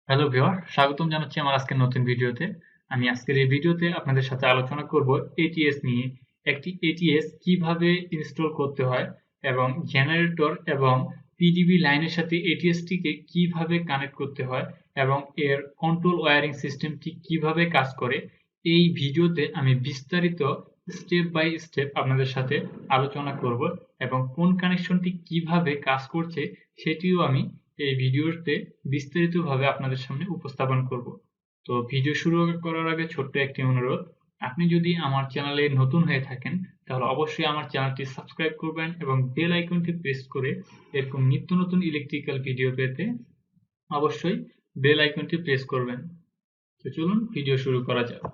Hello viewer, স্বাগতম জানাচ্ছি আমার আজকের নতুন ভিডিওতে। আমি আজকের এই ভিডিওতে আপনাদের সাথে আলোচনা করব এটিএস নিয়ে। একটি এটিএস কিভাবে ইনস্টল করতে হয় এবং জেনারেটর এবং পিডিবি লাইনের সাথে এটিএসটিকে কিভাবে কানেক্ট করতে হয় এবং এর কন্ট্রোল ওয়্যারিং সিস্টেমটি কিভাবে কাজ করে। এই ভিডিওতে আমি বিস্তারিত স্টেপ বাই স্টেপ আপনাদের সাথে আলোচনা করব এবং কোন কানেকশনটি কিভাবে কাজ করছে সেটিও আমি এই ভিডিওতে বিস্তারিতভাবে আপনাদের সামনে উপস্থাপন করব। তো ভিডিও শুরু করার আগে ছোট্ট একটি অনুরোধ, আপনি যদি আমার চ্যানেলে নতুন হয়ে থাকেন তাহলে অবশ্যই আমার চ্যানেলটি সাবস্ক্রাইব করবেন এবং বেল আইকনটি প্রেস করে এরকম নিত্য নতুন ইলেকট্রিক্যাল ভিডিও পেতে অবশ্যই বেল আইকনটি প্রেস করবেন। তো চলুন ভিডিও শুরু করা যাক।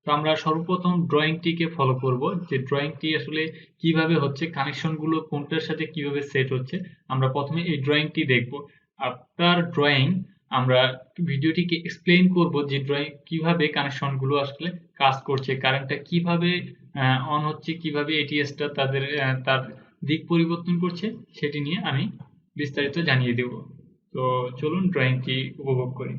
তো আমরা সর্বপ্রথম ড্রয়িংটিকে ফলো করব যে ড্রয়িংটি আসলে কিভাবে হচ্ছে, কানেকশনগুলো কোনটার সাথে কিভাবে সেট হচ্ছে। আমরা প্রথমে এই ড্রয়িংটি দেখব। আফটার ড্রয়িং আমরা ভিডিওটিকে এক্সপ্লেইন করব যে ড্রয়িং কিভাবে কানেকশনগুলো আসলে কাজ করছে, কারেন্টটা কিভাবে অন হচ্ছে, কিভাবে এটিএসটা তার দিক পরিবর্তন করছে সেটি নিয়ে আমি বিস্তারিত জানিয়ে দেব। তো চলুন ড্রয়িংটি উপভোগ করি।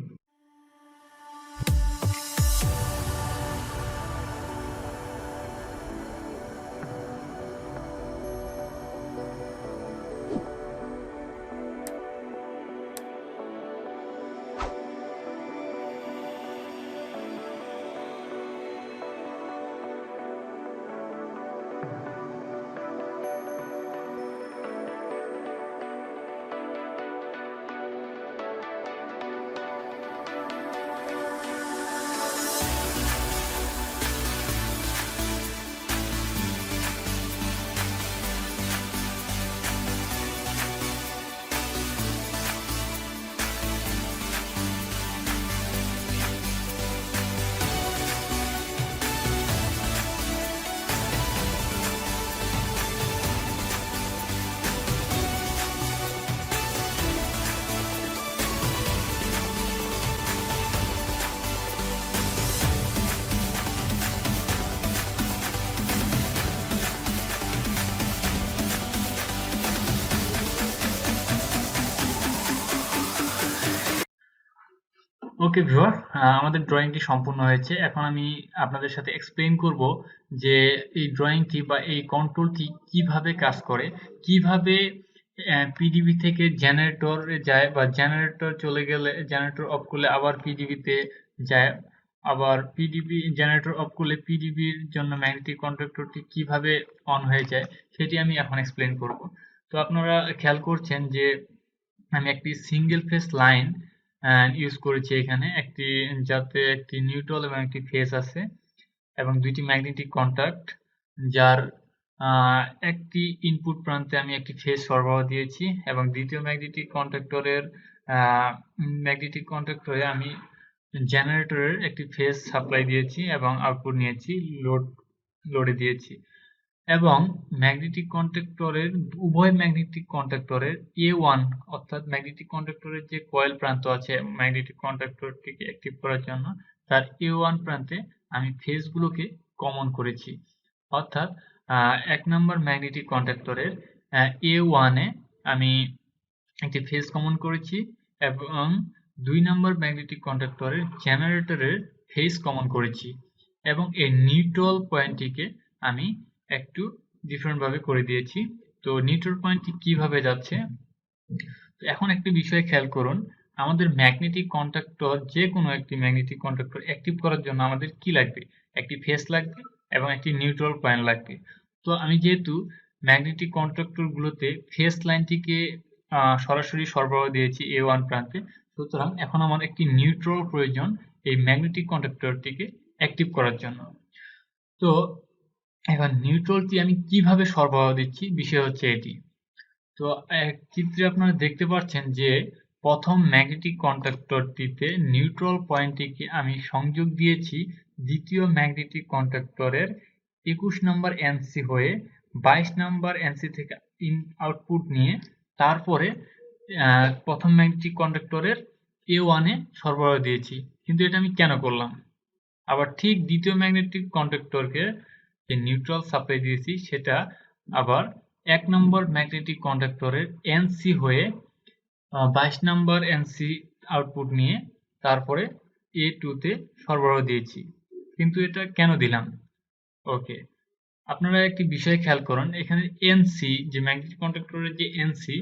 ওকে ভিউয়ার, আমাদের ড্রয়িংটি সম্পূর্ণ হয়েছে। এখন আমি আপনাদের সাথে এক্সপ্লেইন করব যে এই ড্রয়িংটি বা এই কন্ট্রোলটি কিভাবে কাজ করে, কিভাবে পিডিবি থেকে জেনারেটরে যায় বা জেনারেটর চলে গেলে জেনারেটর অফ করলে আবার পিডিবিতে যায়, আবার পিডিবি জেনারেটর অফ করলে পিডিবির জন্য ম্যাগনেটিক কন্ট্রাক্টরটি কিভাবে অন হয়ে যায় সেটি আমি এখন এক্সপ্লেইন করব। তো আপনারা খেয়াল করছেন যে আমি একটি সিঙ্গেল ফেজ লাইন ইউজ করেছি এখানে, যাতে একটি নিউট্রাল এবং একটি ফেজ আছে এবং দুইটি ম্যাগনেটিক কন্টাক্ট, যার একটি ইনপুট প্রান্তে আমি একটি ফেজ সরবরাহ দিয়েছি এবং দ্বিতীয় ম্যাগনেটিক কন্ট্রাক্টরে আমি জেনারেটরের একটি ফেজ সাপ্লাই দিয়েছি এবং আউটপুট নিয়েছি, লোডে দিয়েছি। এবং উভয় ম্যাগনেটিক কন্ডাক্টরের A1 অর্থাৎ ম্যাগনেটিক কন্ডাক্টরের যে কয়েল প্রান্ত আছে ম্যাগনেটিক কন্ডাক্টরটিকে অ্যাক্টিভ করার জন্য, তার A1 প্রান্তে আমি ফেজগুলোকে কমন করেছি। অর্থাৎ 1 নম্বর ম্যাগনেটিক কন্ডাক্টরের A1 এ আমি একটি ফেজ কমন করেছি এবং 2 নম্বর ম্যাগনেটিক কন্ডাক্টরের জেনারেটরের ফেজ কমন করেছি এবং এর নিউট্রাল পয়েন্টটিকে আমি একটু ডিফারেন্ট ভাবে করে দিয়েছি। তো নিউট্রাল পয়েন্টটি কিভাবে যাচ্ছে, তো এখন একটি বিষয় খেয়াল করুন, আমাদের ম্যাগনেটিক কন্ডাক্টর যে কোনো একটি ম্যাগনেটিক কন্ডাক্টর অ্যাক্টিভ করার জন্য আমাদের কি লাগবে, একটি ফেজ লাগবে এবং একটি নিউট্রাল পয়েন্ট লাগবে। তো আমি যেহেতু ম্যাগনেটিক কন্ডাক্টর গুলোতে ফেজ লাইনটিকে সরাসরি সরবরাহ দিয়েছি A1 প্রান্তে, সুতরাং এখন আমার একটি নিউট্রাল প্রয়োজন এই ম্যাগনেটিক কন্ডাক্টরটিকে অ্যাক্টিভ করার জন্য। তো এখন নিউট্রালটি আমি কিভাবে সরবরাহ দিচ্ছি, বিষয় হচ্ছে এটি। তো চিত্রে আপনারা দেখতে পাচ্ছেন যে প্রথম ম্যাগনেটিক কন্ডাক্টরটিতে নিউট্রাল পয়েন্টটিকে আমি সংযোগ দিয়েছি দ্বিতীয় ম্যাগনেটিক কন্ডাক্টরের 21 নম্বর এনসি হয়ে 22 নম্বর এনসি থেকে আউটপুট নিয়ে তারপরে প্রথম ম্যাগনেটিক কন্ডাক্টরের A1 এ সরবরাহ দিয়েছি। কিন্তু এটা আমি কেন করলাম? আবার ঠিক দ্বিতীয় ম্যাগনেটিক কন্ডাক্টরকে যে নিউট্রাল সাপ্লাই দিয়েছি সেটা আবার 1 নম্বর ম্যাগনেটিক কন্ডাক্টরের এনসি হয়ে 22 নাম্বার এনসি আউটপুট নিয়ে তারপরে A2 তে সরবরাহ দিয়েছি। কিন্তু এটা কেন দিলাম? ওকে, আপনারা একটি বিষয় খেয়াল করুন, এখানে এনসি যে ম্যাগনেটিক কন্ডাক্টরের যে এনসি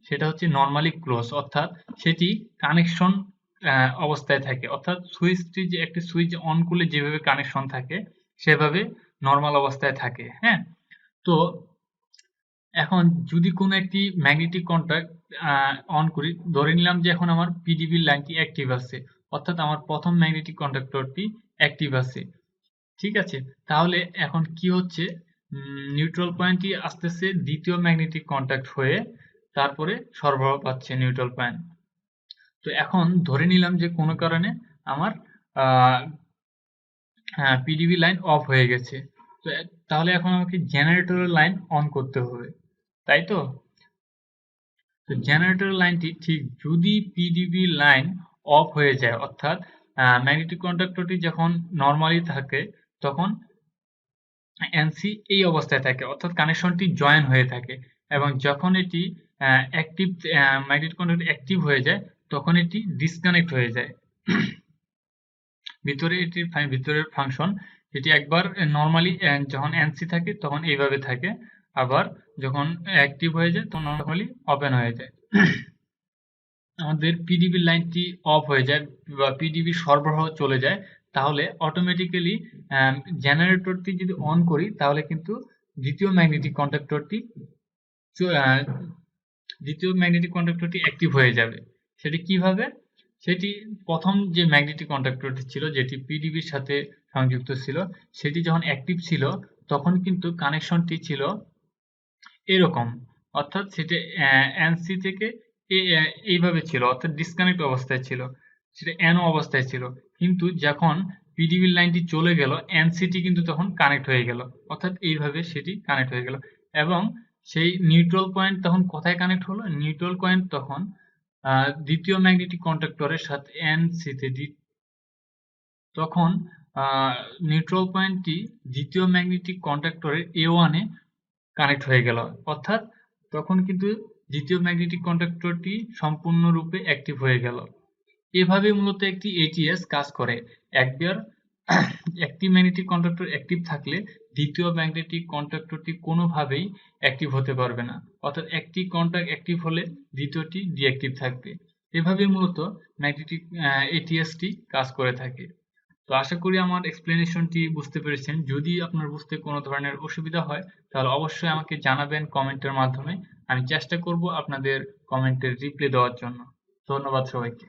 সেটা হচ্ছে নর্মালি ক্লোজ, অর্থাৎ সেটি কানেকশন অবস্থায় থাকে, অর্থাৎ সুইচটি যে একটি সুইচ অন করলে যেভাবে কানেকশন থাকে সেভাবে নর্মাল অবস্থায় থাকে। হ্যাঁ, তো এখন যদি কোনো একটি ম্যাগনেটিক কন্ট্যাক্ট অন করি, ধরে নিলাম যে এখন আমার পিডিবি লাইনটি অ্যাক্টিভ আছে, অর্থাৎ আমার প্রথম ম্যাগনেটিক কন্ডাক্টরটি অ্যাক্টিভ আছে। ঠিক আছে, তাহলে এখন কি হচ্ছে, নিউট্রাল পয়েন্টটি আসতেছে দ্বিতীয় ম্যাগনেটিক কন্ট্যাক্ট হয়ে তারপরে সরবরাহ পাচ্ছে নিউট্রাল পয়েন্ট। তো এখন ধরে নিলাম যে কোনো কারণে আমার পিডিবি লাইন অফ হয়ে গেছে, তো তাহলে এখন আমাকে জেনারেটরের লাইন অন করতে হবে, তাই তো? তো জেনারেটর লাইনটি ঠিক যদি পিডিবি লাইন অফ হয়ে যায়, অর্থাৎ ম্যাগনেটিক কন্ডাক্টরটি যখন নর্মালি থাকে তখন এনসি এই অবস্থায় থাকে, অর্থাৎ কানেকশনটি জয়েন হয়ে থাকে, এবং যখন এটি অ্যাক্টিভ ম্যাগনেটিক কন্ডাক্টর অ্যাক্টিভ হয়ে যায় তখন এটি ডিসকানেক্ট হয়ে যায়। ভিতরের ফাংশন এটি একবার নর্মালি যখন এনসি থাকে তখন এইভাবে থাকে, আবার যখন অ্যাক্টিভ হয়ে যায় তখন নর্মালি ওপেন হয়ে যায়। আমাদের পিডিবি লাইনটি অফ হয়ে যায় বা পিডিবি সরবরাহ চলে যায়, তাহলে অটোমেটিক্যালি জেনারেটরটি যদি অন করি তাহলে কিন্তু দ্বিতীয় ম্যাগনেটিক কন্ডাক্টরটি অ্যাক্টিভ হয়ে যাবে। সেটি কিভাবে? সেটি প্রথম যে ম্যাগনেটিক কন্ডাক্টরটি ছিল যেটি পিডিবির সাথে সংযুক্ত ছিল, সেটি যখন অ্যাক্টিভ ছিল তখন কিন্তু কানেকশনটি ছিল এরকম, অর্থাৎ সেটা এনসি থেকে এইভাবে ছিল, অর্থাৎ ডিসকানেক্ট অবস্থায় ছিল, সেটা এনও অবস্থায় ছিল। কিন্তু যখন পিডিবি লাইনটি চলে গেল এনসিটি কিন্তু তখন কানেক্ট হয়ে গেল, অর্থাৎ এইভাবে সেটি কানেক্ট হয়ে গেল, এবং সেই নিউট্রাল পয়েন্ট তখন কোথায় কানেক্ট হলো? নিউট্রাল পয়েন্ট তখন দ্বিতীয় ম্যাগনেটিক কন্ডাক্টরের সাথে এনসিতে, তখন নিউট্রাল পয়েন্টটি দ্বিতীয় ম্যাগনেটিক কন্ডাক্টরের A1 এ কানেক্ট হয়ে গেল, অর্থাৎ তখন কিন্তু দ্বিতীয় ম্যাগনেটিক কন্ডাক্টরটি সম্পূর্ণরূপে অ্যাক্টিভ হয়ে গেল। এভাবে মূলত একটি এটিএস কাজ করে। একবার একটি ম্যাগনেটিক কন্ডাক্টর অ্যাক্টিভ থাকলে দ্বিতীয় ম্যাগনেটিক কন্ডাক্টরটি কোনোভাবেই অ্যাক্টিভ হতে পারবে না, অর্থাৎ একটি কন্ডাক্ট অ্যাক্টিভ হলে দ্বিতীয়টি ডিঅ্যাক্টিভ থাকবে। এভাবে মূলত ম্যাগনেটিক এটিএসটি কাজ করে থাকে। তো আশা করি আমার এক্সপ্লেনেশনটি বুঝতে পেরেছেন। যদি আপনার বুঝতে কোনো ধরনের অসুবিধা হয় তাহলে অবশ্যই আমাকে জানাবেন কমেন্টের মাধ্যমে। আমি চেষ্টা করব আপনাদের কমেন্টের রিপ্লাই দেওয়ার জন্য। ধন্যবাদ সবাইকে।